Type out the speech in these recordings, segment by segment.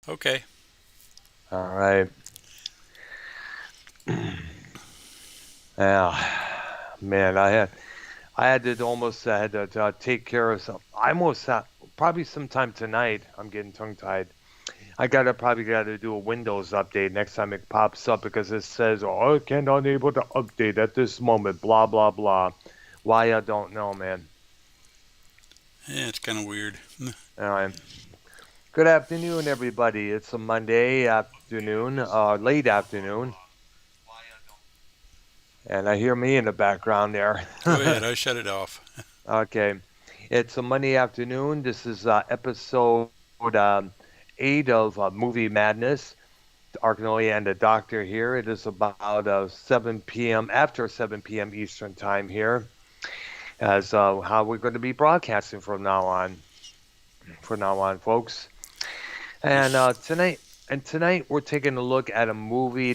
Okay. All right. Yeah, man, I had to almost had to take care of some. I almost probably sometime tonight. I'm getting tongue tied. I probably gotta do a Windows update next time it pops up because it says, "Oh, I can't unable to update at this moment." Blah blah blah. Why I don't know, man. Yeah, it's kind of weird. All right. Good afternoon, everybody. It's a Monday afternoon, late afternoon, and I hear me in the background there. Go ahead. I shut it off. Okay. It's a Monday afternoon. This is episode 8 of Movie Madness. Arknolia and the Doctor here. It is about 7 p.m. after 7 p.m. Eastern Time here, as how we're going to be broadcasting from now on. From now on, folks. And Yes. tonight we're taking a look at a movie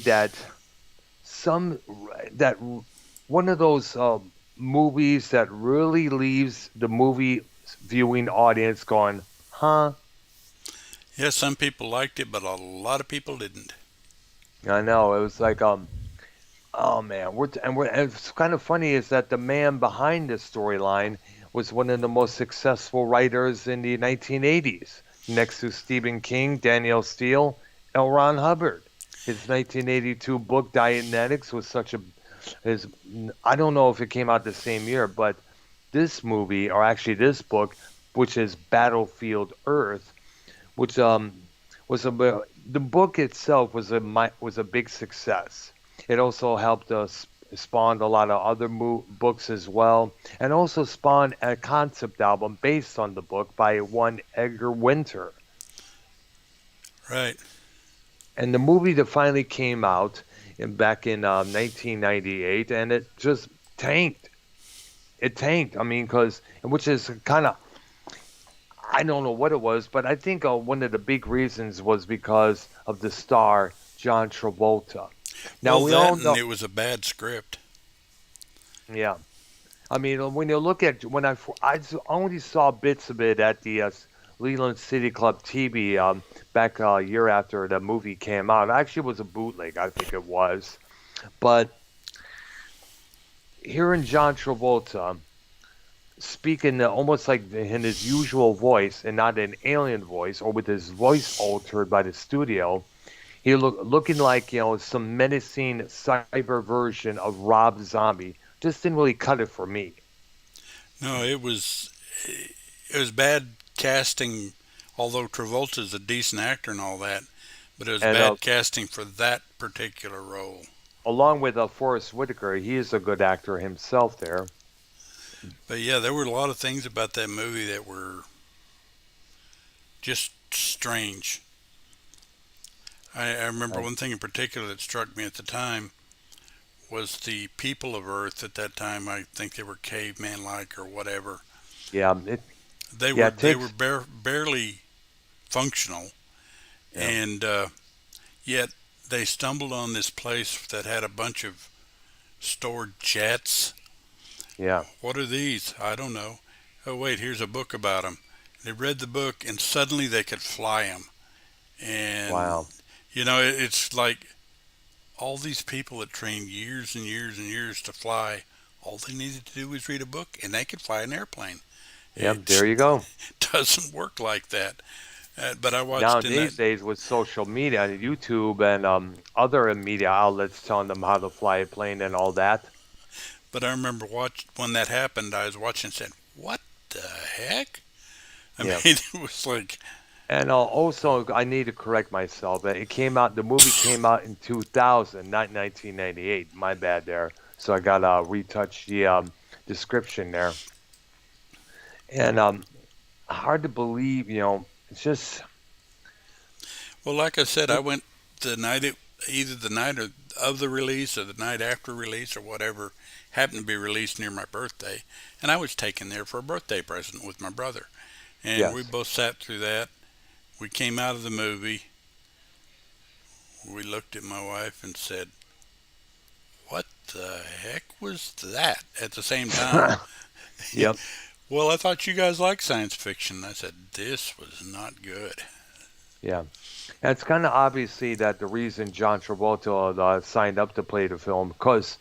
some that one of those movies that really leaves the movie viewing audience going, huh? Yeah, some people liked it, but a lot of people didn't. I know. It was like, oh man, and it's kind of funny is that the man behind this storyline was one of the most successful writers in the 1980s, next to Stephen King, Daniel Steele, L. Ron Hubbard. His 1982 book Dianetics was such a his I don't know if it came out the same year, but this movie, or actually this book, which is Battlefield Earth, which was the book itself was a big success. It also helped us spawned a lot of other books as well, and also spawned a concept album based on the book by one Edgar Winter. Right. And the movie that finally came out back in 1998, and it just tanked. It tanked. I mean, which is kind of I don't know what it was, but I think one of the big reasons was because of the star John Travolta. Now Well, we that all and know, it was a bad script. yeah. I mean, when you look at when only saw bits of it at the Leland City Club TV back a year after the movie came out. Actually, it was a bootleg, I think it was. But hearing John Travolta speaking almost like in his usual voice and not an alien voice or with his voice altered by the studio, he looking like some menacing cyber version of Rob Zombie. Just didn't really cut it for me. No, it was bad casting. Although Travolta's a decent actor and all that, but it was And bad casting for that particular role. along with Forrest Whitaker, he is a good actor himself there. But yeah, there were a lot of things about that movie that were just strange. I remember Uh, one thing in particular that struck me at the time was the people of Earth at that time. I think they were caveman like or whatever. yeah, it They were takes barely functional, yeah, and yet they stumbled on this place that had a bunch of stored jets. yeah, What are these? I don't know. Oh wait, here's a book about them. They read the book and suddenly they could fly them. And wow, it's like all these people that trained years and years and years to fly. All they needed to do was read a book and they could fly an airplane. yeah. It There you go. doesn't work like that. But I Now watched in that. these days with social media, YouTube, and other media outlets telling them how to fly a plane and all that. But I remember when that happened. I was watching and said, "What the heck?" I mean, Yeah. it was like, And also, I need to correct myself. It came out. The movie came out in 2000, not 1998. My bad there. So I got to retouch the description there. And hard to believe. It's just well, like I said, I it, went the night either the night of the release or the night after release or whatever happened to be released near my birthday, and I was taken there for a birthday present with my brother, and we yes. both sat through that. We came out of the movie. We looked at my wife and said, "What the heck was that?" At the same time, Yep. well, I thought you guys liked science fiction. I said, "This was not good." Yeah. And it's kind of obviously that the reason John Travolta signed up to play the film, because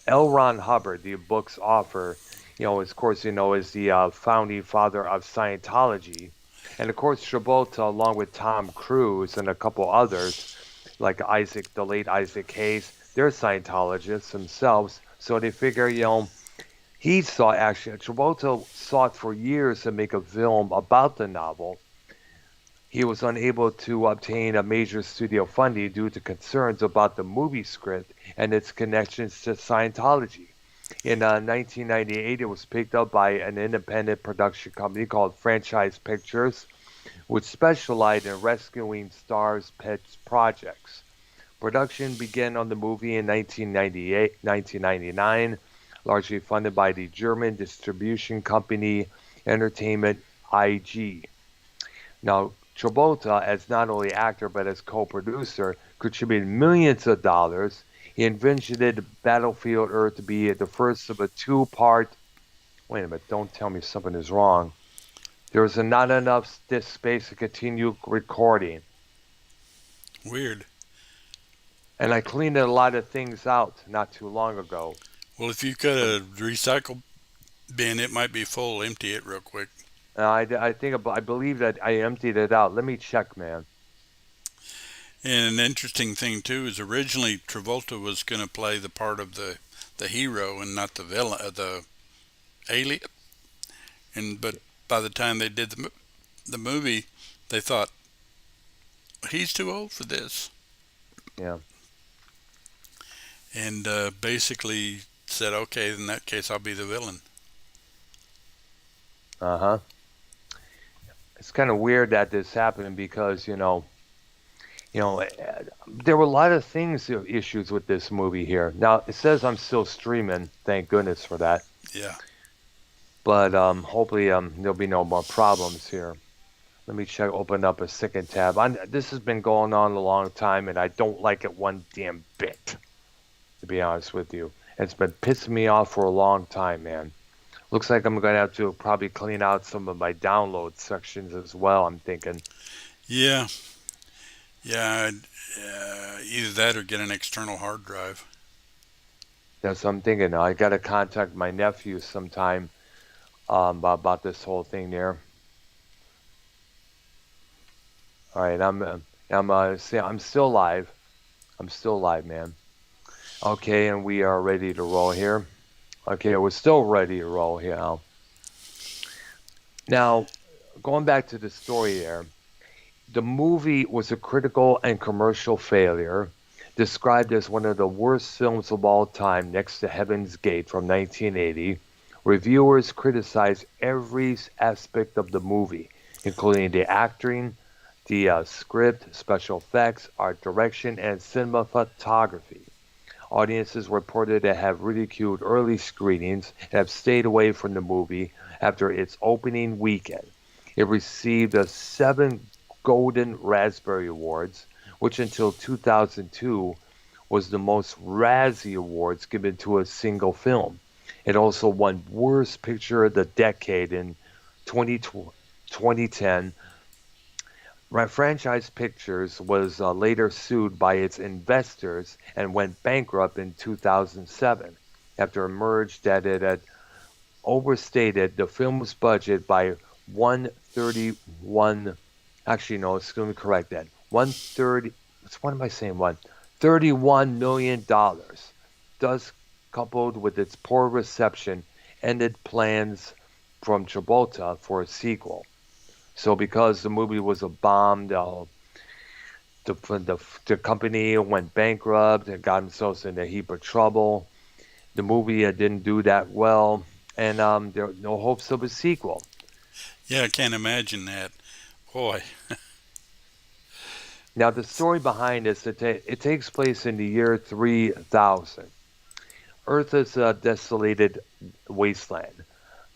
L. Ron Hubbard, the book's author, of course, is the founding father of Scientology. And of course, Travolta, along with Tom Cruise and a couple others, like the late Isaac Hayes, they're Scientologists themselves. So they figure, Travolta sought for years to make a film about the novel. He was unable to obtain a major studio funding due to concerns about the movie script and its connections to Scientology. In 1998, it was picked up by an independent production company called Franchise Pictures, which specialized in rescuing stars' pets projects. Production began on the movie in 1999, largely funded by the German distribution company Entertainment IG. Now, Travolta, as not only actor but as co-producer, contributed millions of dollars. He envisioned Battlefield Earth to be the first of a two-part. Wait a minute! Don't tell me something is wrong. There was not enough disk space to continue recording, Weird. and I cleaned a lot of things out not too long ago. Well, if you got a recycle bin, it might be full. Empty it real quick. I believe that I emptied it out. Let me check, man. And an interesting thing too is originally Travolta was going to play the part of the hero and not the villain, the alien. And but by the time they did the movie, they thought he's too old for this, Yeah. and basically said, "Okay, in that case, I'll be the villain." Uh huh. It's kind of weird that this happened because there were a lot of issues with this movie here. Now it says I'm still streaming. Thank goodness for that. Yeah, But hopefully there'll be no more problems here. Let me check. Open up a second tab. This has been going on a long time, and I don't like it one damn bit. To be honest with you, it's been pissing me off for a long time, man. Looks like I'm gonna have to probably clean out some of my download sections as well. I'm thinking. yeah, yeah. Either that or get an external hard drive. That's what I'm thinking. I got to contact my nephew sometime about this whole thing there. All right, I'm still live. I'm still live, man. Okay, and we are ready to roll here. Okay, we're still ready to roll here now. Now, going back to the story there, the movie was a critical and commercial failure, described as one of the worst films of all time next to Heaven's Gate from 1980. Reviewers criticized every aspect of the movie, including the acting, the script, special effects, art direction, and cinematography. Audiences reported to have ridiculed early screenings and have stayed away from the movie after its opening weekend. It received seven Golden Raspberry Awards, which until 2002 was the most Razzie Awards given to a single film. It also won Worst Picture of the Decade in 2010. Franchise Pictures was later sued by its investors and went bankrupt in 2007 after it emerged that it had overstated the film's budget by 131. Actually, no, let me correct that. 130. What am I saying? $31 million. Thus, coupled with its poor reception, ended plans from Travolta for a sequel. So because the movie was a bomb, the company went bankrupt and got themselves in a heap of trouble. The movie didn't do that well, and there are no hopes of a sequel. Yeah, I can't imagine that. Boy, Now, the story behind this, it takes place in the year 3000. Earth is a desolated wasteland.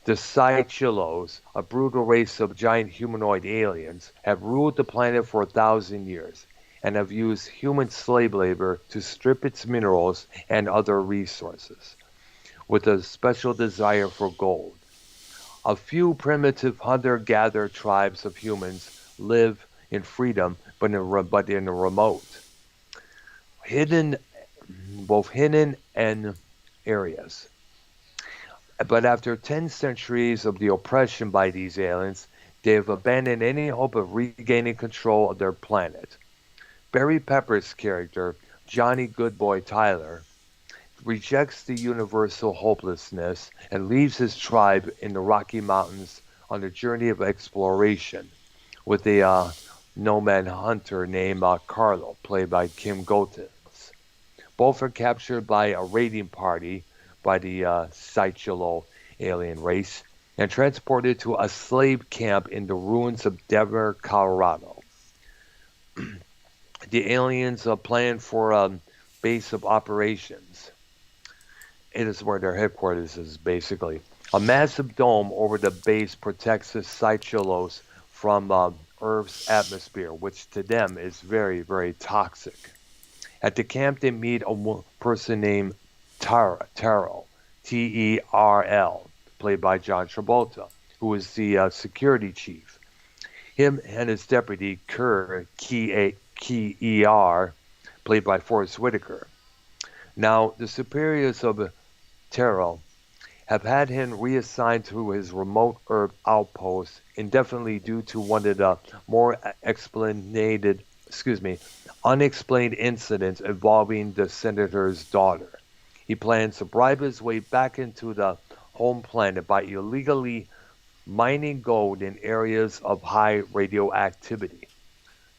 The Saichilos, a brutal race of giant humanoid aliens, have ruled the planet for 1,000 years and have used human slave labor to strip its minerals and other resources, with a special desire for gold. A few primitive hunter-gatherer tribes of humans live in freedom but in the remote, hidden, both hidden and areas. But after 10 centuries of the oppression by these aliens, they have abandoned any hope of regaining control of their planet. Barry Pepper's character, Johnny Goodboy Tyler, rejects the universal hopelessness and leaves his tribe in the Rocky Mountains on a journey of exploration with a nomad hunter named Carlo, played by Kim Gotens. Both are captured by a raiding party by the Seychelles alien race and transported to a slave camp in the ruins of Denver, Colorado. The aliens plan for a base of operations. It is where their headquarters is, basically. A massive dome over the base protects the Seychelles from Earth's atmosphere, which to them is very, very toxic. At the camp, they meet a person named Terrell, Terl, played by John Travolta, who is the security chief. Him and his deputy, Ker, played by Forrest Whitaker. Now, the superiors of Terrell have had him reassigned to his remote Earth outpost indefinitely due to one of the more unexplained incidents involving the senator's daughter. He plans to bribe his way back into the home planet by illegally mining gold in areas of high radioactivity.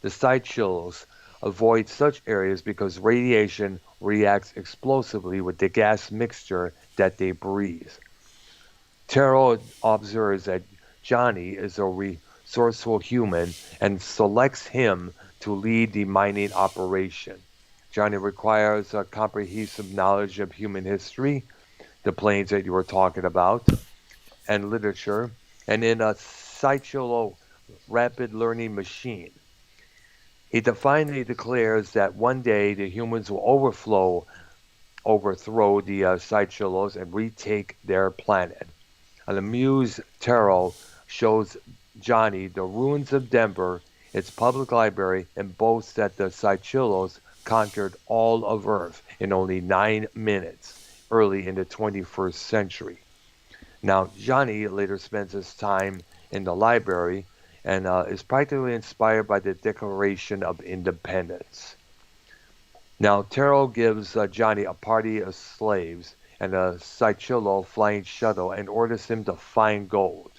The Seychelles avoid such areas because radiation reacts explosively with the gas mixture that they breathe. Terrell observes that Johnny is a resourceful human and selects him to lead the mining operation. Johnny requires a comprehensive knowledge of human history, the planes that you were talking about, and literature, and in a Seychelles rapid learning machine. He defiantly declares that one day the humans will overthrow the Seychelles and retake their planet. An amused Terrell shows Johnny the ruins of Denver, its public library, and boasts that the Seychelles conquered all of Earth in only 9 minutes early in the 21st century. Now, Johnny later spends his time in the library and is practically inspired by the Declaration of Independence. Now, Terrell gives Johnny a party of slaves and a Seychelles flying shuttle and orders him to find gold.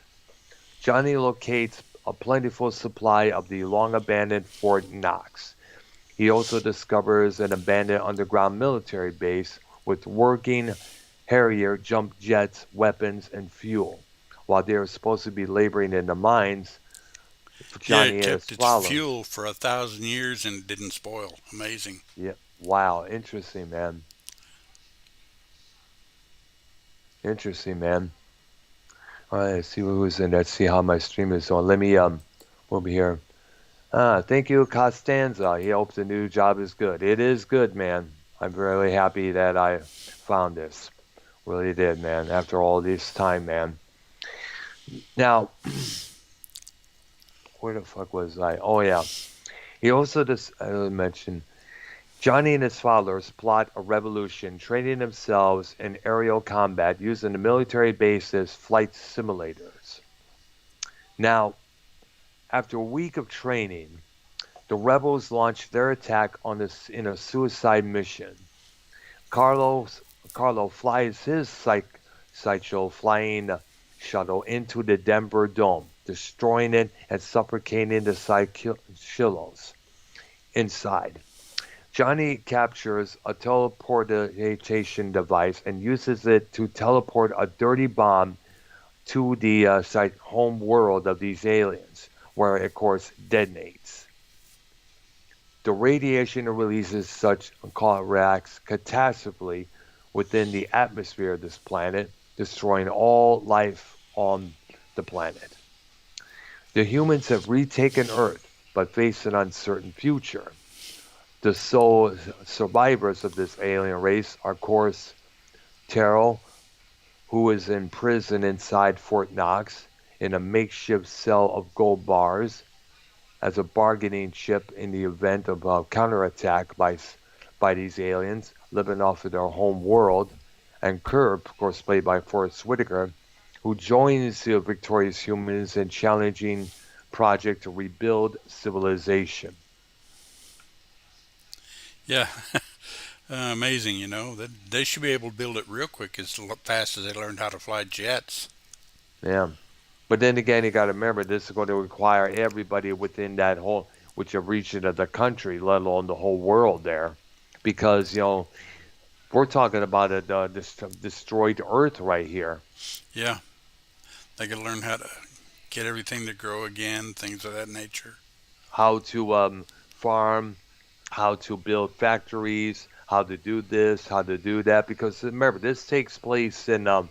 Johnny locates a plentiful supply of the long abandoned Fort Knox. He also discovers an abandoned underground military base with working Harrier jump jets, weapons, and fuel. While they are supposed to be laboring in the mines, Yeah, Johnny it and his kept its followers. fuel for 1,000 years and it didn't spoil. Amazing. Yeah, wow, interesting, man. Interesting, man. All right, let's see who's in. Let's see how my stream is on. Let me over here. Thank you, Costanza. He hopes the new job is good. It is good, man. I'm really happy that I found this. Really did, man. After all this time, man. Now, where the fuck was I? Oh yeah. He also mentioned Johnny and his followers plot a revolution, training themselves in aerial combat using the military base's flight simulators. Now, after a week of training, the rebels launched their attack in a suicide mission. Carlos Carlo flies his Seychelles flying shuttle into the Denver Dome, destroying it and suffocating the Seychelles inside. Johnny captures a teleportation device and uses it to teleport a dirty bomb to the home world of these aliens, where it, of course, detonates. The radiation releases such reacts catastrophically within the atmosphere of this planet, destroying all life on the planet. The humans have retaken Earth, but face an uncertain future. The sole survivors of this alien race are, of course, Terrell, who is in prison inside Fort Knox in a makeshift cell of gold bars, as a bargaining chip in the event of a counterattack by these aliens living off of their home world. And Curb, of course, played by Forrest Whitaker, who joins the victorious humans in challenging project to rebuild civilization. Yeah, amazing. They should be able to build it real quick as fast as they learned how to fly jets. Yeah. But then again, you got to remember this is going to require everybody within that whole, which a region of the country, let alone the whole world there, because we're talking about a destroyed Earth right here. Yeah, they could learn how to get everything to grow again, things of that nature. How to farm, how to build factories, how to do this, how to do that. Because remember, this takes place in the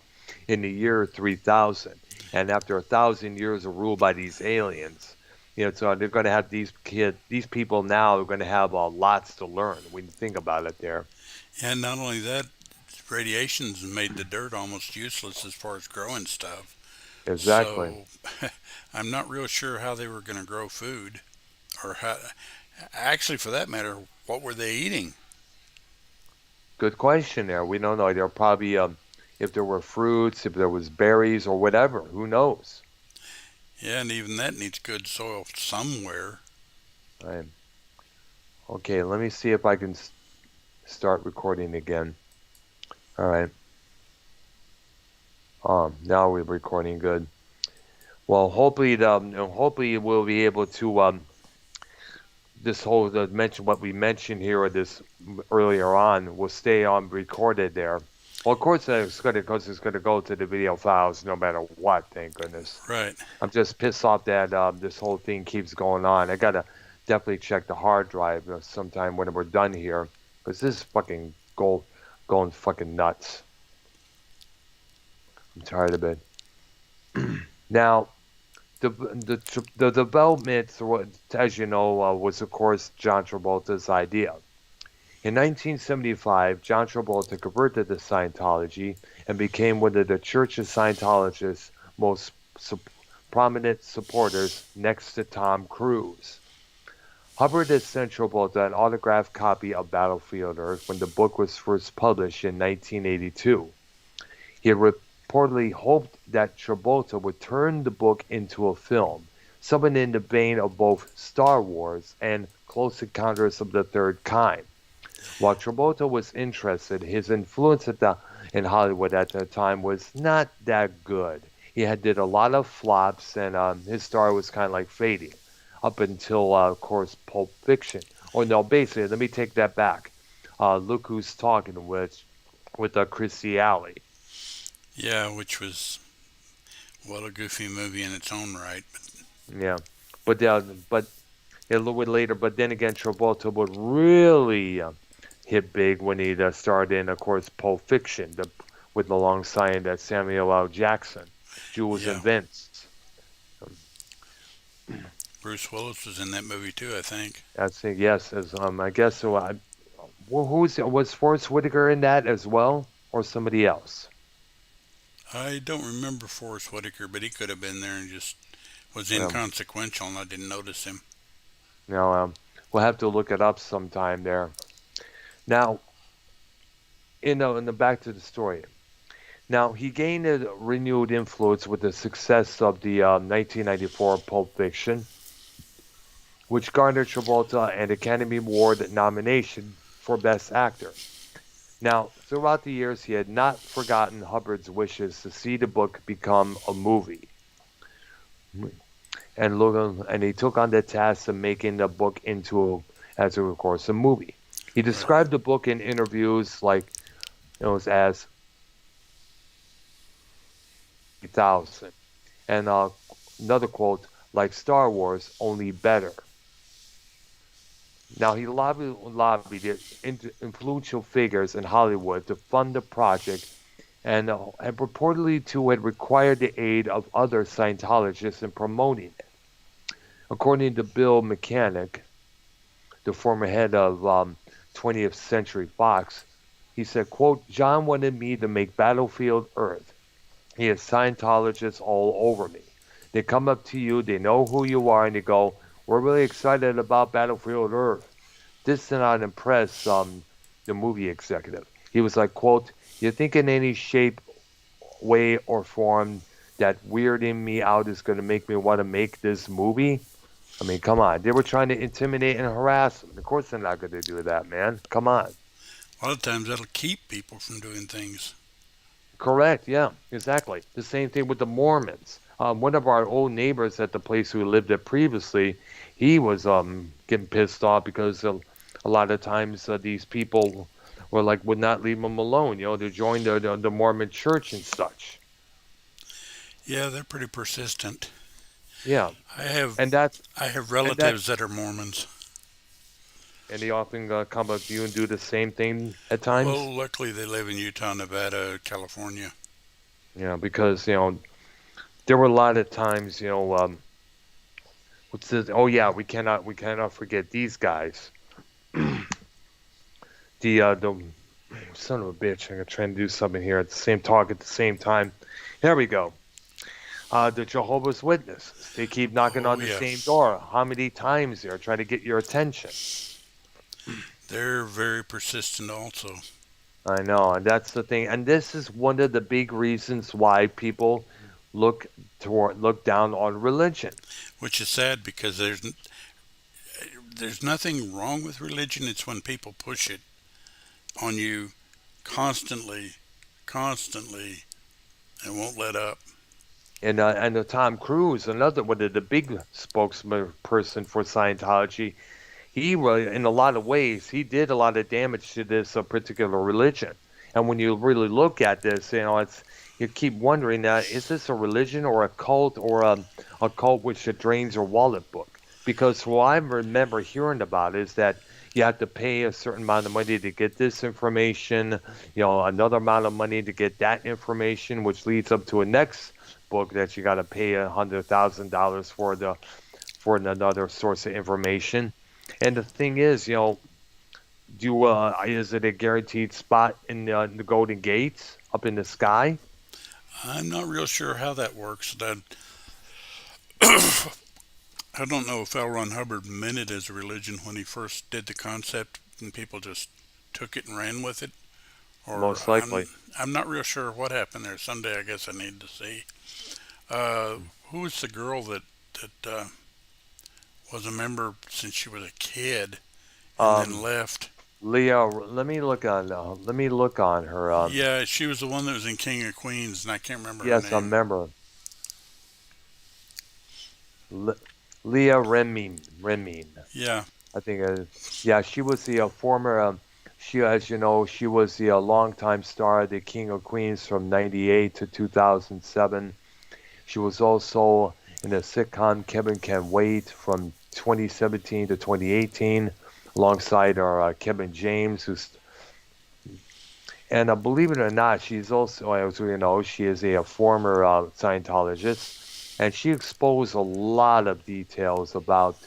year 3000, and after 1,000 years of rule by these aliens, so they're going to have these people now are going to have lots to learn when you think about it. There, And not only that, radiation's made the dirt almost useless as far as growing stuff. exactly. So I'm not real sure how they were going to grow food, or how. Actually, for that matter, what were they eating? Good question. There, we don't know. There probably if there were fruits, if there was berries or whatever, who knows? Yeah, and even that needs good soil somewhere. Right. Okay, let me see if I can start recording again. All right. Now we're recording good. Well, hopefully we'll be able to this whole mention what we mentioned here or this earlier on will stay on recorded there. Well, of course it's gonna go to the video files no matter what. Thank goodness. Right. I'm just pissed off that this whole thing keeps going on. I gotta definitely check the hard drive sometime when we're done here because this is fucking going fucking nuts. I'm tired of it. Now, the development, as you know, was of course John Travolta's idea. In 1975, John Travolta converted to Scientology and became one of the Church of Scientologists' most su- prominent supporters, next to Tom Cruise. Hubbard had sent Travolta an autographed copy of Battlefield Earth when the book was first published in 1982. He had reportedly hoped that Travolta would turn the book into a film, something in the vein of both Star Wars and Close Encounters of the Third Kind. While Travolta was interested, his influence in Hollywood at that time was not that good. He had did a lot of flops, and his star was kind of like fading up until, of course, Pulp Fiction. Or no, basically, let me take that back. Look Who's Talking with Chrissy Alley. Yeah, which was, well, a goofy movie in its own right. Yeah, but a little bit later. But then again, Travolta would really hit big when he starred in, of course, Pulp Fiction, with alongside Samuel L. Jackson, Jules Yeah, and Vince. Um, Bruce Willis was in that movie too, I think. I think yes, as I guess so. Who's was Forrest Whitaker in that as well, or somebody else? I don't remember Forrest Whitaker, but he could have been there and just was Um, inconsequential, and I didn't notice him. you know, we'll have to look it up sometime there. Now, in the back to the story. Now, he gained a renewed influence with the success of the 1994 Pulp Fiction, which garnered Travolta an Academy Award nomination for Best Actor. Now, throughout the years, he had not forgotten Hubbard's wishes to see the book become a movie, and he took on the task of making the book into, as of course, a movie. He Right. described the book in interviews like as 1,000, and another quote like Star Wars, only better. Now, he lobbied influential figures in Hollywood to fund the project and reportedly too had required the aid of other Scientologists in promoting it. According to Bill Mechanic, the former head of 20th Century Fox, he said, quote, John wanted me to make Battlefield Earth. He has Scientologists all over me. They come up to you, they know who you are, and they go, we're really excited about Battlefield Earth. This did not impress the movie executive. He was like, quote, you think in any shape, way, or form that weirding me out is going to make me want to make this movie? I mean, come on. They were trying to intimidate and harass him. Of course, they're not going to do that, man. Come on. A lot of times that'll keep people from doing things. Correct. Yeah, exactly. The same thing with the Mormons. One of our old neighbors at the place we lived at previously, he was getting pissed off because a lot of times these people were like would not leave him alone. You know, to join the Mormon church and such. Yeah, they're pretty persistent. Yeah, I have and that's I have and that relatives that are Mormons. and they often come up to you and do the same thing at Well, times. luckily they live in Utah, Nevada, California. You know, because there were a lot of times what's this? Oh yeah, we cannot forget these guys. The son of a bitch. I'm gonna try and do something here at the same talk at the same time. There we go. The Jehovah's Witnesses. They keep knocking Oh on the yeah, same door. How many times they're trying to get your attention? they're very persistent also. I know, and that's the thing. And this is one of the big reasons why people look down on religion. Which is sad because there's nothing wrong with religion. It's when people push it on you constantly, constantly, and won't let up. And Tom Cruise, another one of the big spokesperson for Scientology, he was in a lot of ways he did a lot of damage to this particular religion. And when you really look at this, it's you keep wondering is this a religion or a cult or a cult which drains your wallet book? Because what I remember hearing about is that you have to pay a certain amount of money to get this information, another amount of money to get that information, which leads up to a next book that you got to pay $100,000 for another source of information. And the thing is, do is it a guaranteed spot in the Golden Gates up in the sky? I'm not real sure how that works. I don't know if L. Ron Hubbard meant it as a religion when he first did the concept and people just took it and ran with it, or Most I'm likely. I'm not real sure what happened there. Someday I guess I need to see. Who was the girl that was a member since she was a kid and then Um, left? Leo, let me look on her. Yeah, she was the one that was in King of Queens, and I can't remember her Yes, I name. remember. Le- Leah Remine. Yeah, I think, yeah, she was the former. As you know, she was the longtime star of the King of Queens from '98 to 2007. She was also in the sitcom Kevin Can Wait from 2017 to 2018, alongside our Kevin James, and believe it or not, she's also, as we know, she is a former Scientologist, and she exposed a lot of details about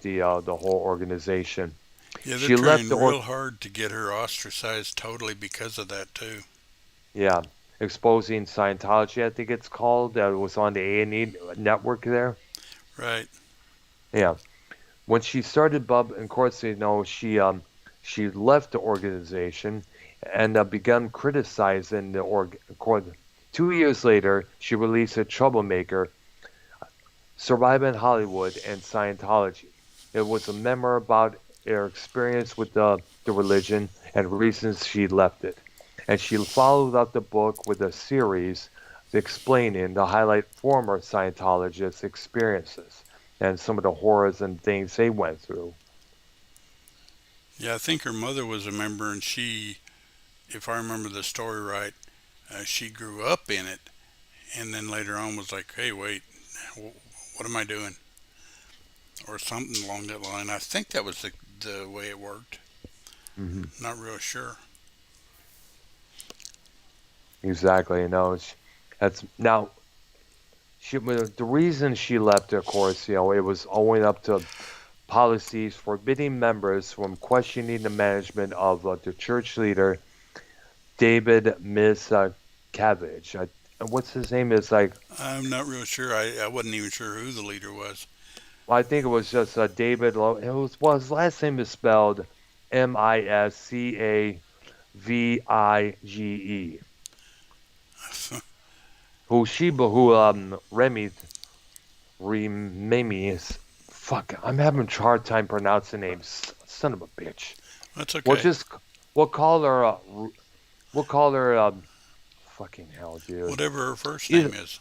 the whole organization. yeah, they're She left trying the org, real hard to get her ostracized totally because of that too. yeah, exposing Scientology, I think it's called. That was on the A&E network there. Right. Yeah, when she started Bub, of course, she left the organization and began criticizing the org. 2 years later, she released a Troublemaker, Surviving Hollywood and Scientology. It was a memoir about her experience with the religion and reasons she left it. And she followed up the book with a series explaining to highlight former Scientologists' experiences and some of the horrors and things they went through. Yeah, I think her mother was a member, and if I remember the story right, she grew up in it, and then later on was like, "Hey, wait, what am I doing?" or something along that line. I think that was the way it worked. Hmm. Not real sure. Exactly. That's now the reason she left, of course, it was owing up to policies forbidding members from questioning the management of the church leader David Miscavige. what's his name is like, I'm not real sure. I wasn't even sure who the leader was. I think it was just David. It was well, his last name is spelled Miscavige. Remy is fuck. I'm having a hard time pronouncing names. Son of a bitch. That's We'll okay. just we'll call her. We'll call her. Fucking hell, dude. Whatever her first Either, name is.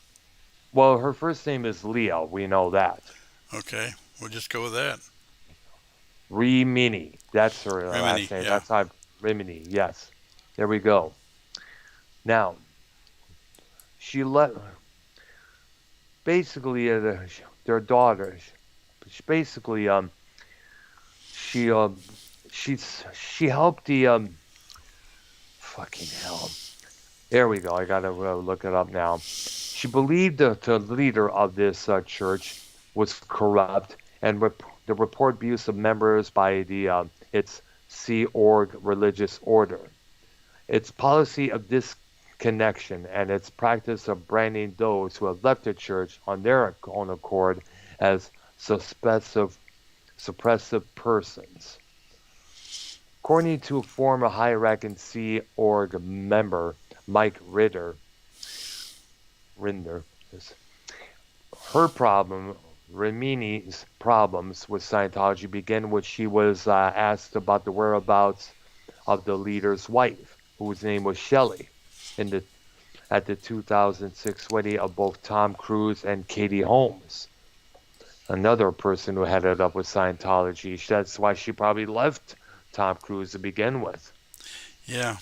well, her first name is Leo. We know that. Okay, we'll just go with that. Remini. That's her Remini, last name. yeah. That's how Rimini. Yes. There we go. Now she let basically their daughter. Basically she she helped the fucking hell. There we go. I gotta look it up now. She believed the leader of this church was corrupt and the report abuse of members by the its Sea Org religious order. Its policy of disconnection and its practice of branding those who have left the church on their own accord as suppressive persons. According to former high-ranking Sea Org member Mike Rinder, her problem, Rimini's problems with Scientology began when she was asked about the whereabouts of the leader's wife, whose name was Shelley, in the at the 2006 wedding of both Tom Cruise and Katie Holmes, another person who headed up with Scientology. That's why she probably left Tom Cruise to begin with. Yeah,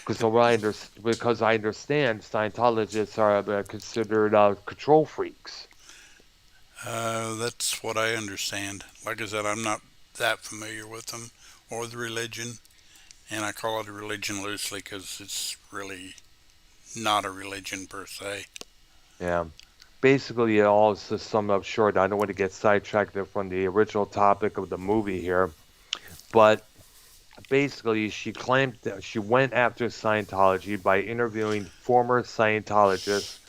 Because I understand Scientologists are considered control freaks. that's what I understand. Like I said, I'm not that familiar with them or the religion, and I call it a religion loosely because it's really not a religion per se. Yeah. Basically, it all is to sum up short. I don't want to get sidetracked from the original topic of the movie here, but basically, she claimed that she went after Scientology by interviewing former Scientologists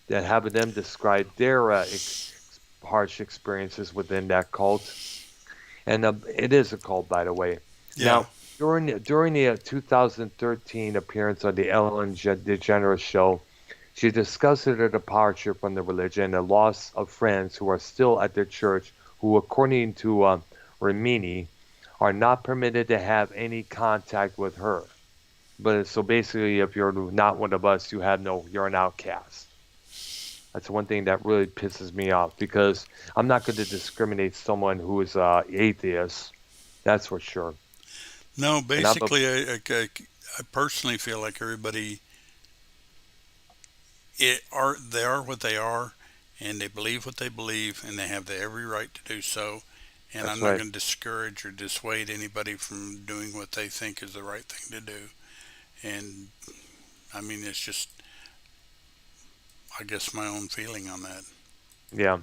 that have them describe their harsh experiences within that cult. And it is a cult, by the way. Yeah, Now, during the 2013 appearance on the Ellen DeGeneres show, she discussed her departure from the religion and the loss of friends who are still at their church, who, according to Ramini, are not permitted to have any contact with her. But so basically, if you're not one of us, you're an outcast. That's one thing that really pisses me off because I'm not going to discriminate someone who is atheist. That's for sure. no, And I'm a basically, I personally feel like everybody they are what they are, and they believe what they believe, and they have every right to do so. And I'm That's not right. going to discourage or dissuade anybody from doing what they think is the right thing to do. And I mean, it's just, I guess, my own feeling on that. Yeah.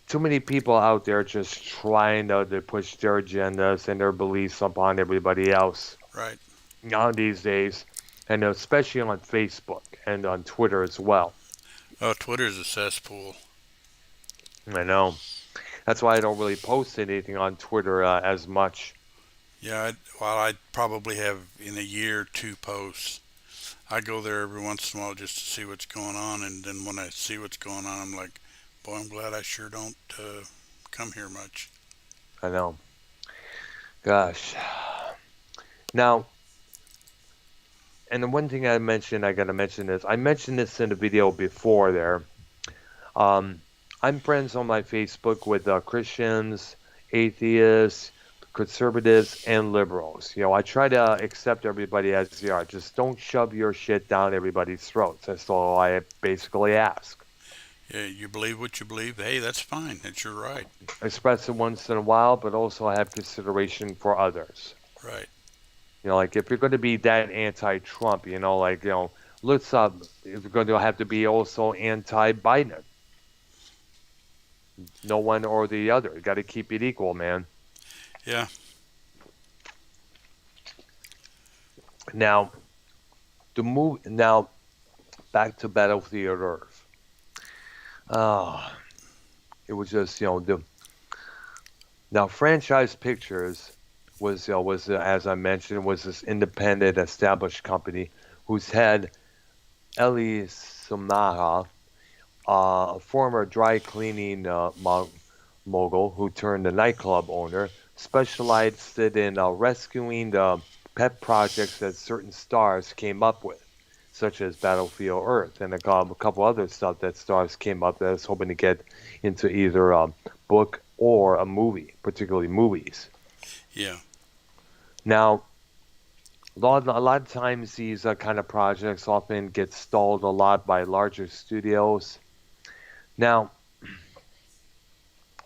Too many people out there just trying to push their agendas and their beliefs upon everybody else Right. now these days, and especially on Facebook and on Twitter as well. Oh, Twitter's a cesspool. I know. That's why I don't really post anything on Twitter as much. Yeah, while I probably have in a year two posts, I go there every once in a while just to see what's going on, and then when I see what's going on, I'm like, boy, I'm glad I sure don't come here much. I know. Gosh. Now, and the one thing I got to mention is, I mentioned this in the video before there. Um, I'm friends on my Facebook with Christians, atheists, conservatives, and liberals. I try to accept everybody as they are. Just don't shove your shit down everybody's throats. That's all I basically ask. Yeah, you believe what you believe. Hey, that's fine. That's your right. Express it once in a while, but also have consideration for others. Right. Like if you're going to be that anti-Trump, let's if you're going to have to be also anti-Biden. No one or the other. You got to keep it equal, man. Yeah. Now, the move now back to Battlefield Earth. Oh, it was just the now Franchise Pictures was as I mentioned was this independent established company whose head Eli Samaha, a former dry cleaning mogul who turned a nightclub owner, specialized in rescuing the pet projects that certain stars came up with, such as Battlefield Earth and a couple other stuff that stars came up that I was hoping to get into either a book or a movie, particularly movies. Yeah. Now, a lot of times these kind of projects often get stalled a lot by larger studios. Now,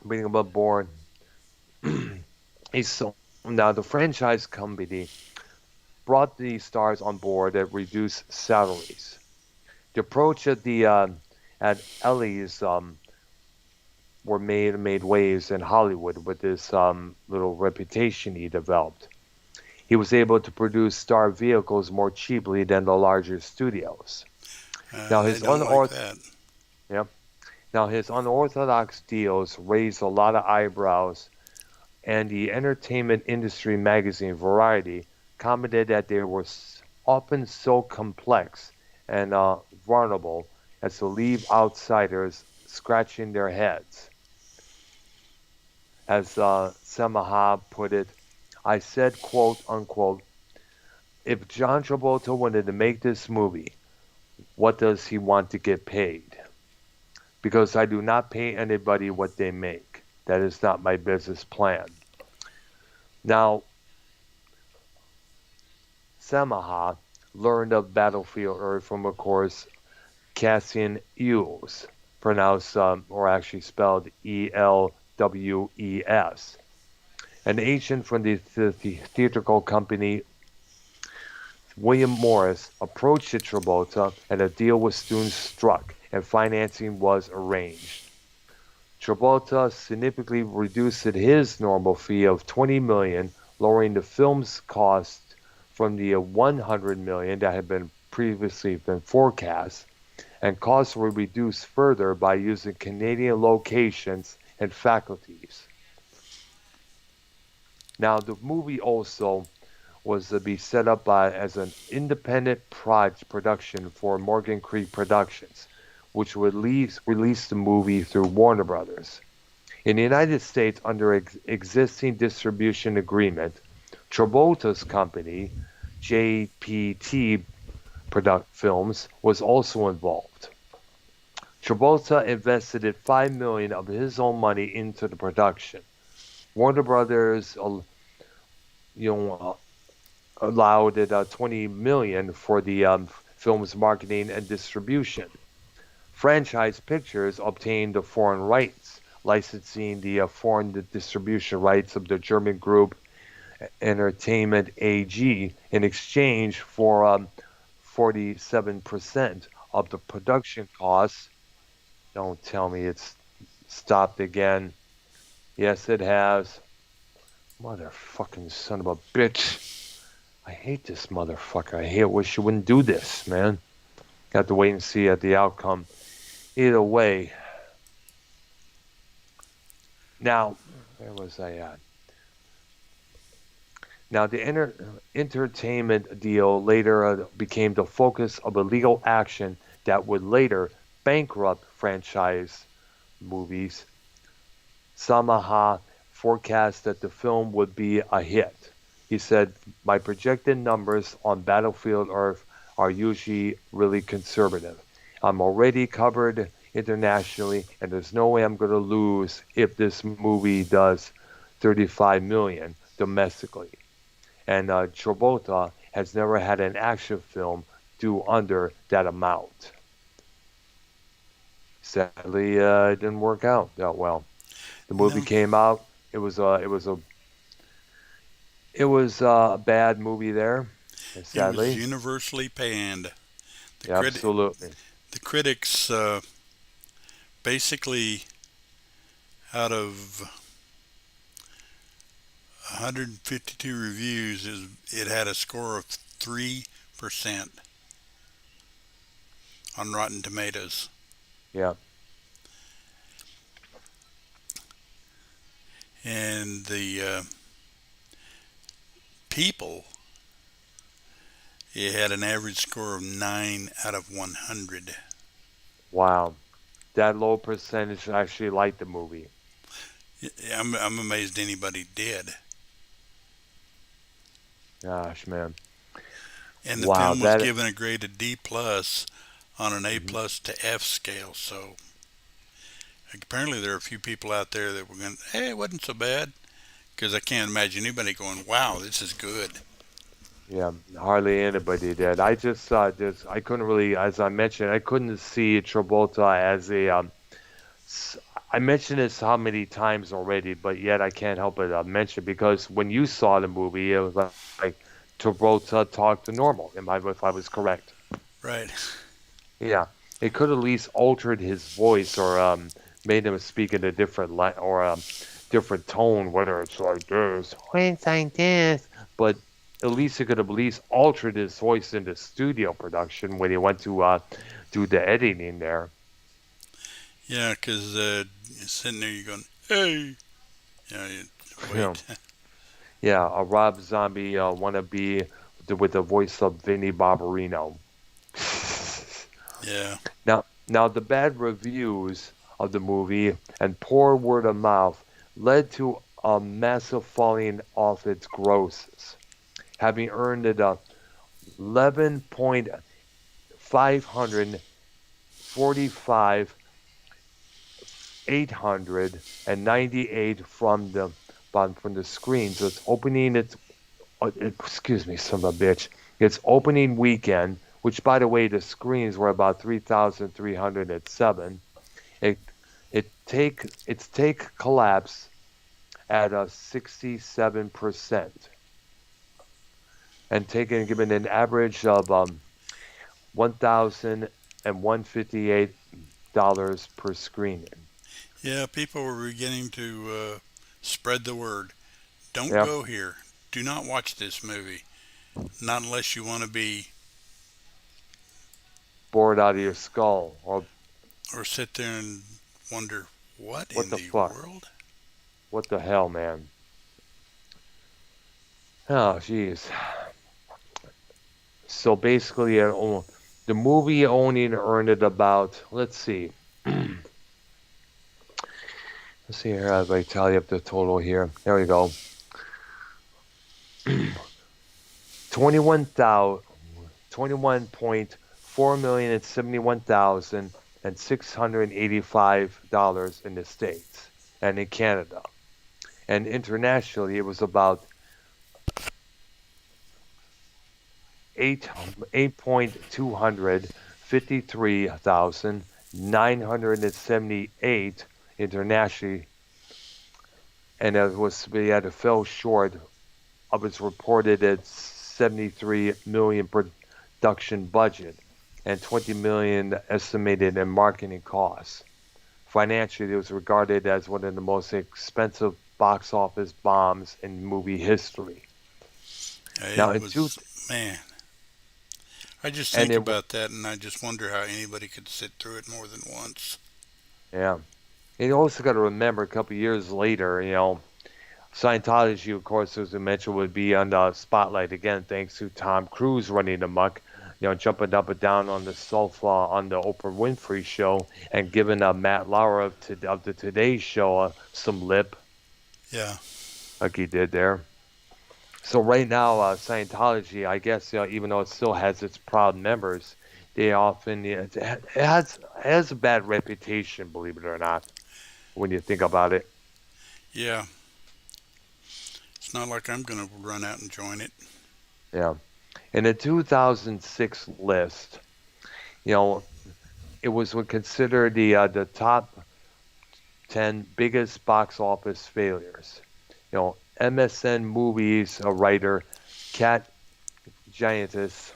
being above board, so now the franchise company brought the stars on board at reduced salaries. The approach at Ellie's were made waves in Hollywood with this little reputation he developed. He was able to produce star vehicles more cheaply than the larger studios. Now They his don't like unorth that. yeah. Now his unorthodox deals raised a lot of eyebrows, and the entertainment industry magazine Variety commented that they were often so complex and vulnerable as to leave outsiders scratching their heads. As Samaha put it, I said, quote unquote, if John Travolta wanted to make this movie, what does he want to get paid? Because I do not pay anybody what they make. That is not my business plan. Now, Samaha learned of Battlefield Earth from, of course, Cassian Eels, pronounced or actually spelled Elwes, an agent from the theatrical company. William Morris approached Travolta, and a deal was soon struck, and financing was arranged. Travolta significantly reduced his normal fee of 20 million, lowering the film's cost from the 100 million that had been previously been forecast, and costs were reduced further by using Canadian locations and faculties. Now, the movie also was to be set up as an independent production for Morgan Creek Productions, which would release the movie through Warner Brothers. In the United States, under existing distribution agreement, Travolta's company, JPT Films, was also involved. Travolta invested 5 million of his own money into the production. Warner Brothers, you know, allowed it 20 million for the film's marketing and distribution. Franchise Pictures obtained the foreign rights, licensing the foreign distribution rights of the German group Entertainment AG in exchange for 47% of the production costs. Don't tell me it's stopped again. Yes, it has. Motherfucking son of a bitch. I hate this motherfucker. Wish you wouldn't do this, man. Got to wait and see at the outcome. Either way. Now, where was I at? Now, the entertainment deal later became the focus of a legal action that would later bankrupt franchise movies. Samaha forecast that the film would be a hit. He said, my projected numbers on Battlefield Earth are usually really conservative. I'm already covered internationally, and there's no way I'm going to lose if this movie does 35 million domestically. And Travolta has never had an action film do under that amount. Sadly, it didn't work out that well. The movie No, came out. It was a bad movie there, it was sadly. universally panned. The Yeah, criti- absolutely. the critics basically out of 152 reviews, it had a score of 3%. on Rotten Tomatoes. Yeah. And the people, it had an average score of 9 out of 100. Wow. That low percentage actually liked the movie. I'm amazed anybody did. Gosh, man. And the Wow. film was That. given a grade of D plus on an A Mhm. plus to F scale. So apparently there are a few people out there that were going, hey, it wasn't so bad. Because I can't imagine anybody going, wow, this is good. Yeah, hardly anybody did. I just just I couldn't really, as I mentioned, I couldn't see Travolta as a s- I mentioned this how many times already, but yet I can't help but mention because when you saw the movie, it was like Travolta talked normal. Am I if I was correct? Right. Yeah, it could at least altered his voice or made him speak in a different or different tone, whether it's like this, when it's like this. But at least it could have at least altered his voice in the studio production when he went to do the editing there. Yeah, because you're sitting there, you're going, hey. You know, you Yeah, wait. yeah, a Rob Zombie wannabe with the voice of Vinnie Barbarino. Yeah. Now, the bad reviews of the movie and poor word of mouth led to a massive falling off its grosses, having earned it a 11.545 898 from the screen. So it's opening its excuse me, son of a bitch. Its opening weekend, which by the way, the screens were about 3,307. It its take collapse at a 67% and taking given an average of 1,158 dollars per screening. Yeah, people were beginning to spread the word. Don't Yeah, go here. Do not watch this movie. Not unless you want to be, bored out of your skull or sit there and wonder, what what in the the fuck? world? What the hell, man? Oh, jeez. So basically, the movie only earned it about, let's see. Let's see here, as I tally up the total here. There we go. 21,000, $21,471,685 in the States and in Canada. And internationally, it was about 8,253,978 internationally, and it was we had to fell short of its reported at 73 million production budget and 20 million estimated in marketing costs. Financially, it was regarded as one of the most expensive box office bombs in movie history. Now, It was, man. I just and think it, about that and I just wonder how anybody could sit through it more than once. yeah. And you also got to remember a couple of years later, Scientology, of course, as we mentioned, would be on the spotlight again, thanks to Tom Cruise running amok, jumping up and down on the sofa on the Oprah Winfrey show and giving Matt Lauer of the Today Show some lip, Yeah. like he did there. So right now, Scientology, I guess, even though it still has its proud members, they often it has a bad reputation, believe it or not, when you think about it. Yeah. It's not like I'm going to run out and join it. Yeah. In the 2006 list, you know, it was considered the top 10 biggest box office failures. MSN Movies writer Kat Giantis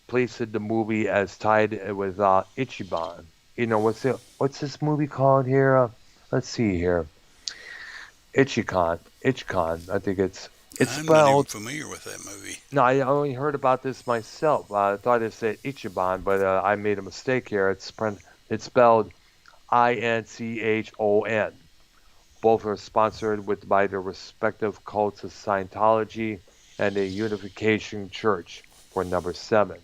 placed the movie as tied with Ichiban. What's this movie called here? Let's see here. Ichikon. I think it's It's I'm not even spelled. familiar with that movie. No, I only heard about this myself. I thought it said Ichiban, but I made a mistake here. It's spelled Inchon. Both are sponsored by their respective cults of Scientology and the Unification Church for number 7.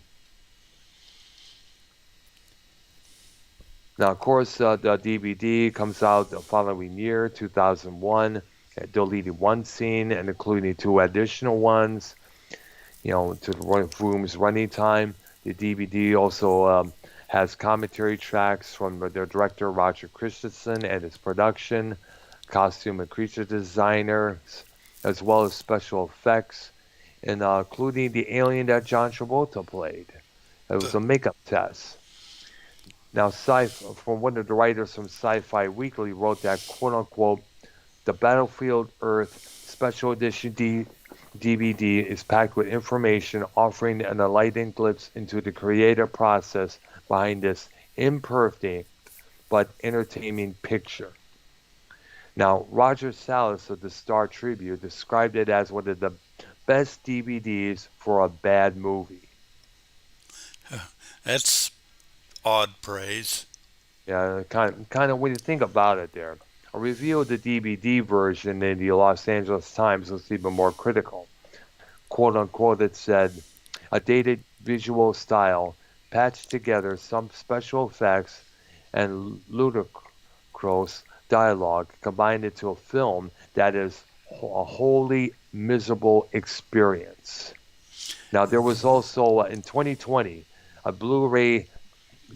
Now, of course, the DVD comes out the following year, 2001, deleting one scene and including 2 additional ones, to the room's running time. The DVD also has commentary tracks from the director Roger Christensen and his production, costume and creature designers, as well as special effects, and including the alien that John Travolta played. It was The, a makeup test. Now, from one of the writers from Sci-Fi Weekly wrote that "quote unquote" the Battlefield Earth Special Edition DVD is packed with information offering an enlightening glimpse into the creative process behind this imperfect but entertaining picture. Now, Roger Salas of the Star Tribune described it as one of the best DVDs for a bad movie. that's odd praise. Yeah, kind of when you think about it there. A review of the DVD version in the Los Angeles Times was even more critical. "Quote unquote," it said, "a dated visual style patched together some special effects and ludicrous dialogue combined into a film that is a wholly miserable experience." Now, there was also in 2020 a Blu-ray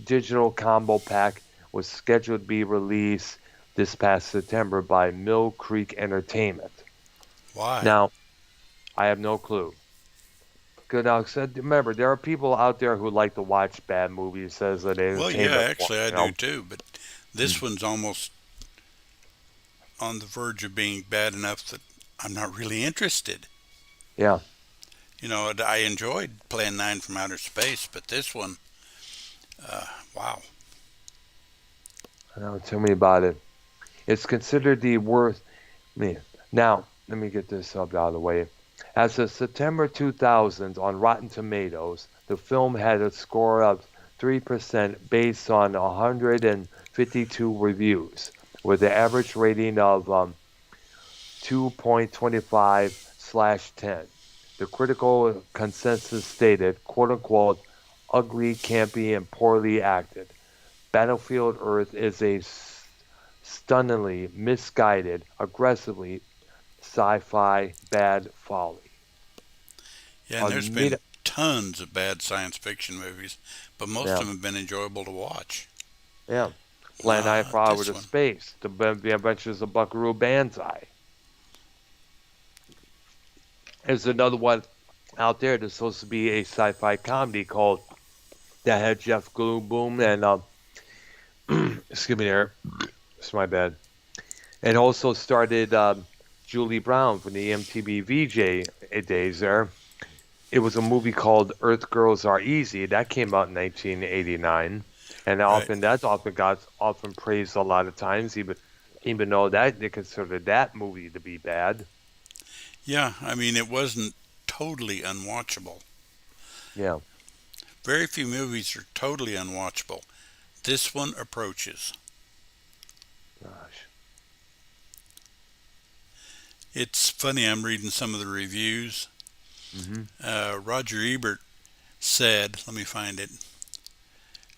digital combo pack was scheduled to be released this past September by Mill Creek Entertainment. Why? Now, I have no clue. Good. Now, remember, there are people out there who like to watch bad movies as an Well, yeah, entertainment form. actually, I do too, but this Mm. one's almost on the verge of being bad enough that I'm not really interested. Yeah, I enjoyed Plan 9 from Outer Space, but this one, wow. I know. Tell me about it. It's considered the worst. Now, let me get this up out of the way. As of September 2000 on Rotten Tomatoes, the film had a score of 3% based on 152 reviews, with an average rating of 2.25/10. The critical consensus stated, "quote unquote," ugly, campy, and poorly acted. Battlefield Earth is a stunningly misguided, aggressively sci-fi bad folly. Yeah, and A there's been mid- tons of bad science fiction movies, but most yeah, of them have been enjoyable to watch. yeah. Plan 9 Not for this to one. Space, The Adventures of Buckaroo Banzai. There's another one out there that's supposed to be a sci-fi comedy called that had Jeff Goldblum and excuse me there, it's my bad. It also started Julie Brown from the MTV VJ days there. It was a movie called Earth Girls Are Easy that came out in 1989, and Right. that's often got often praised a lot of times, even though that they considered that movie to be bad. Yeah, I mean, it wasn't totally unwatchable. Yeah, Very few movies are totally unwatchable. This one approaches. gosh, It's funny, I'm reading some of the reviews. hmm Roger Ebert said, let me find it,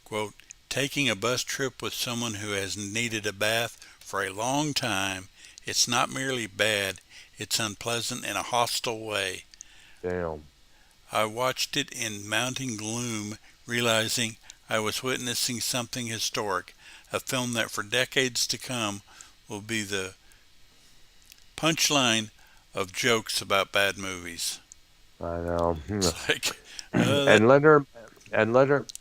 quote, taking a bus trip with someone who has needed a bath for a long time, it's not merely bad, it's unpleasant in a hostile way. damn, I watched it in mounting gloom, realizing I was witnessing something historic, a film that for decades to come will be the punchline of jokes about bad movies. I know. It's like, that, and Leonard and Leonard,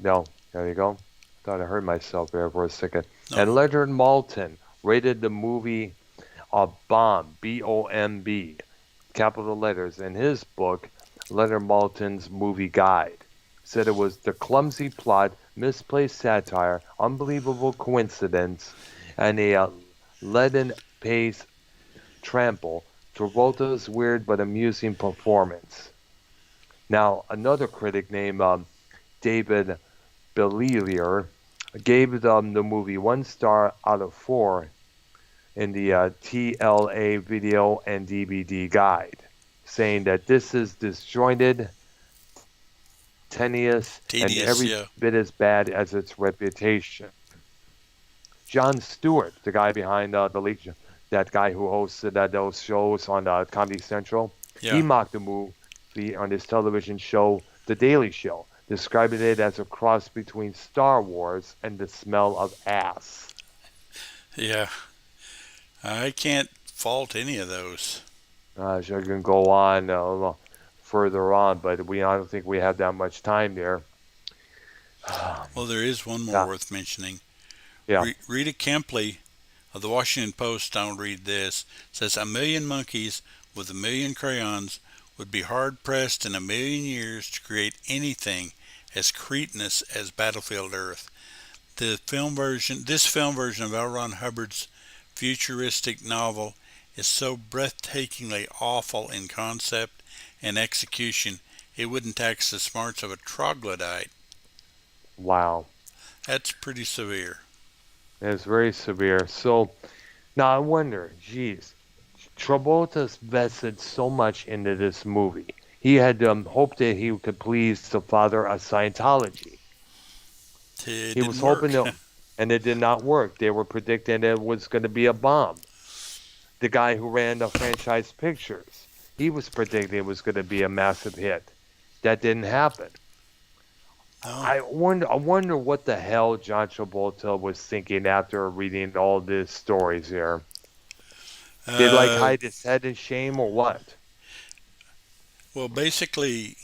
no, there you go. Thought I heard myself there for a second. And no, Leonard Maltin rated the movie a bomb, BOMB, capital letters, in his book, Leonard Maltin's Movie Guide. Said it was the clumsy plot, misplaced satire, unbelievable coincidence, and a leaden pace trample Travolta's weird but amusing performance. Now, another critic named David Bellier gave the movie 1 star out of 4 in the TLA video and DVD guide, saying that this is disjointed, tenuous, and Tedious, every yeah. bit as bad as its reputation. Jon Stewart, the guy behind the League, that guy who hosted those shows on Comedy Central, he Yeah. mocked the movie on his television show The Daily Show, describing it as a cross between Star Wars and the smell of ass. Yeah. I can't fault any of those. So I can go on a little further on, but I don't think we have that much time there. Well, there is one more Yeah, worth mentioning. yeah. Rita Kempley of the Washington Post, I'll read this, says a million monkeys with a million crayons would be hard pressed in a million years to create anything as cretinous as Battlefield Earth. This film version of L. Ron Hubbard's futuristic novel is so breathtakingly awful in concept and execution it wouldn't tax the smarts of a troglodyte. Wow. That's pretty severe. It's very severe. So now I wonder, geez, Travolta's vested so much into this movie. He had hoped that he could please the father of Scientology. It He was didn't hoping work. to, and it did not work. They were predicting it was going to be a bomb. The guy who ran the franchise pictures, he was predicting it was going to be a massive hit. That didn't happen. No. I wonder what the hell John Travolta was thinking after reading all these stories here. Did like Uh, hide his head in shame or what? well, basically,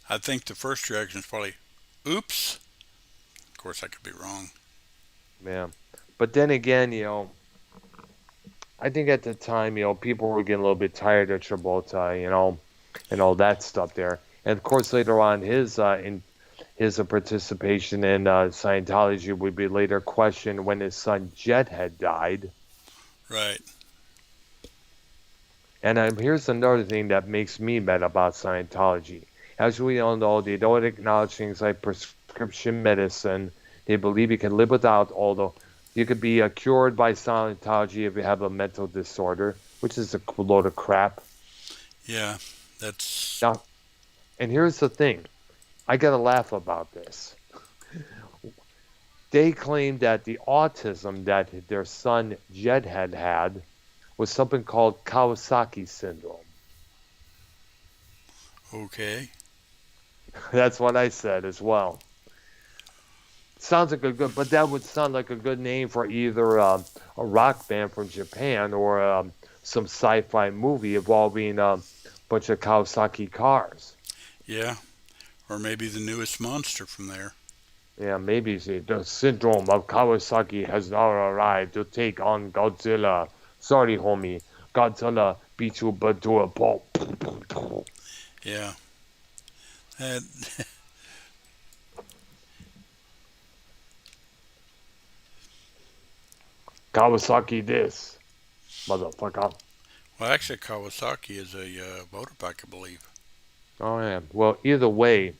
I think the first reaction is probably, oops. Of course, I could be wrong. Yeah. But then again, I think at the time, people were getting a little bit tired of Travolta, and all that stuff there. And of course, later on, his participation in Scientology would be later questioned when his son Jet had died. Right. And here's another thing that makes me mad about Scientology. As we all know, they don't acknowledge things like prescription medicine. They believe you can live without, although you could be cured by Scientology if you have a mental disorder, which is a load of crap. Yeah. That's. Now, and here's the thing. I got to laugh about this. They claim that the autism that their son Jed had was something called Kawasaki syndrome. Okay. That's what I said as well. Sounds like a good, but that would sound like a good name for either a rock band from Japan or some sci-fi movie involving a bunch of Kawasaki cars. Yeah. Or maybe the newest monster from there. Yeah, maybe the syndrome of Kawasaki has now arrived to take on Godzilla. Sorry, homie. Godzilla beat you but to a pulp. Yeah. That, Kawasaki this, motherfucker. well, actually, Kawasaki is a motorbike, I believe. Oh, yeah. Well, either way,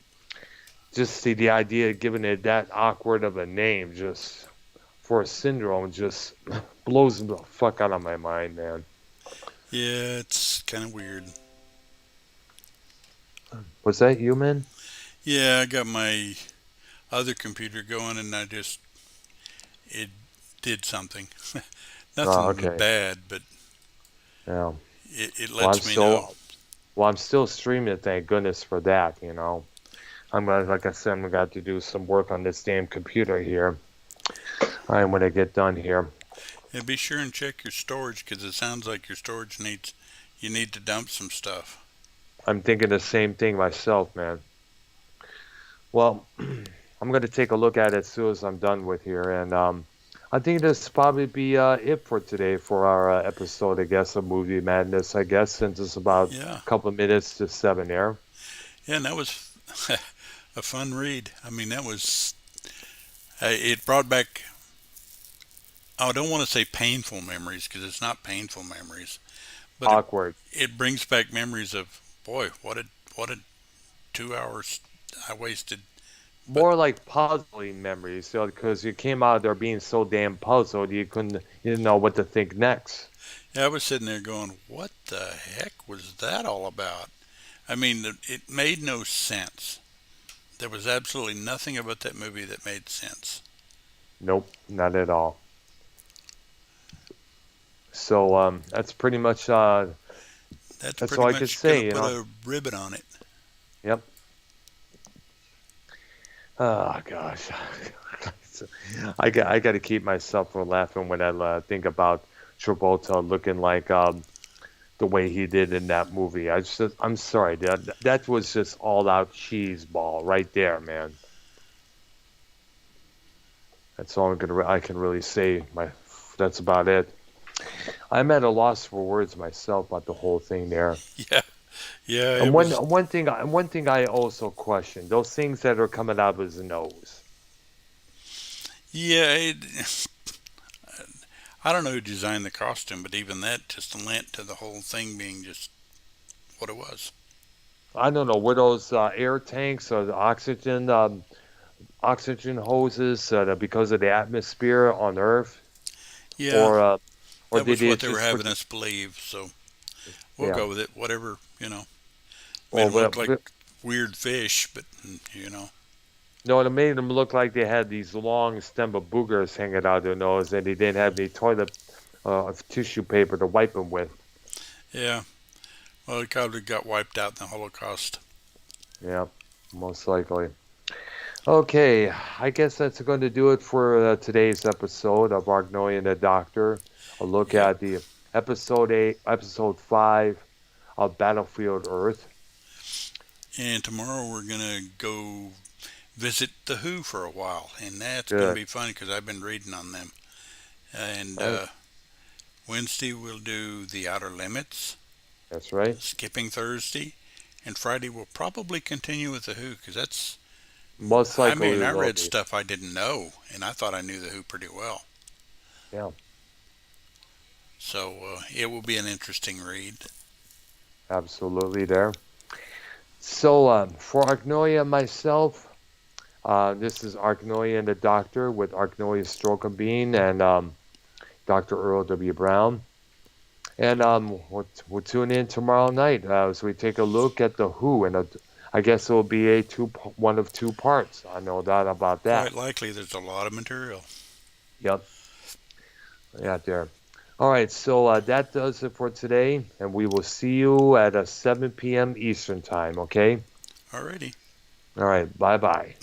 just see the idea of giving it that awkward of a name just for a syndrome just blows the fuck out of my mind, man. Yeah, it's kind of weird. Was that you, man? Yeah, I got my other computer going and it did something. Oh, Nothing okay. bad, but Yeah. it Well, lets me know. I'm still streaming. Thank goodness for that. I'm gonna, like I said, I'm gonna have to do some work on this damn computer here. I'm gonna get done here. And be sure and check your storage because it sounds like your storage you need to dump some stuff. I'm thinking the same thing myself, man. Well, I'm gonna take a look at it as soon as I'm done with here, and I think this probably be it for today for our episode. I guess of Movie Madness. I guess since it's about Yeah. a couple of minutes to 7 there. Yeah, and that was a fun read. I mean, that was, it brought back, I don't want to say painful memories because it's not painful memories, but awkward. it brings back memories of, boy, what a 2 hours I wasted. But More like puzzling memories, so because you came out there being so damn puzzled, you didn't know what to think next. yeah, I was sitting there going, what the heck was that all about? I mean, it made no sense. There was absolutely nothing about that movie that made sense. Nope, not at all. So that's pretty much That's that's pretty all I could much going to say. put a ribbon on it. Yep. Oh gosh, I got to keep myself from laughing when I think about Travolta looking like the way he did in that movie. I'm sorry, that was just all out cheese ball right there, man. That's all I can really say. That's about it. I'm at a loss for words myself about the whole thing there. Yeah, yeah, And it was. one thing I also question, those things that are coming out of his nose. Yeah, I don't know who designed the costume, but even that just lent to the whole thing being just what it was. I don't know, were those air tanks or the oxygen hoses because of the atmosphere on Earth, Yeah, or uh, or that did was they what they were just put having the, us believe. So we'll yeah, go with it. Whatever, made or them look like what? weird fish, but you know, No, it made them look like they had these long stem of boogers hanging out their nose, and they didn't have any toilet tissue paper to wipe them with. yeah. Well, it probably got wiped out in the Holocaust. Yeah, most likely. Okay, I guess that's going to do it for today's episode of Arknolia and the Doctor. A look Yep. at the episode 5 of Battlefield Earth. And tomorrow we're gonna go visit the Who for a while, and that's gonna Good. be fun because I've been reading on them. And Right. Wednesday we'll do the Outer Limits, That's right. skipping Thursday, and Friday we'll probably continue with the Who because that's. Most I likely mean, we I will read be. stuff I didn't know, and I thought I knew the Who pretty well. Yeah, So it will be an interesting read. absolutely there. So for Arknolia and myself, this is Arknolia and the Doctor with Arknolia Stroke and Bean and Dr. Earl W. Brown. And we'll tune in tomorrow night as we take a look at the Who, and I guess it will be one of two parts. I know that about that. Quite likely there's a lot of material. Yep, yeah, there. All right, so that does it for today, and we will see you at 7 p.m. Eastern time. Okay. Alrighty. All right. Bye bye.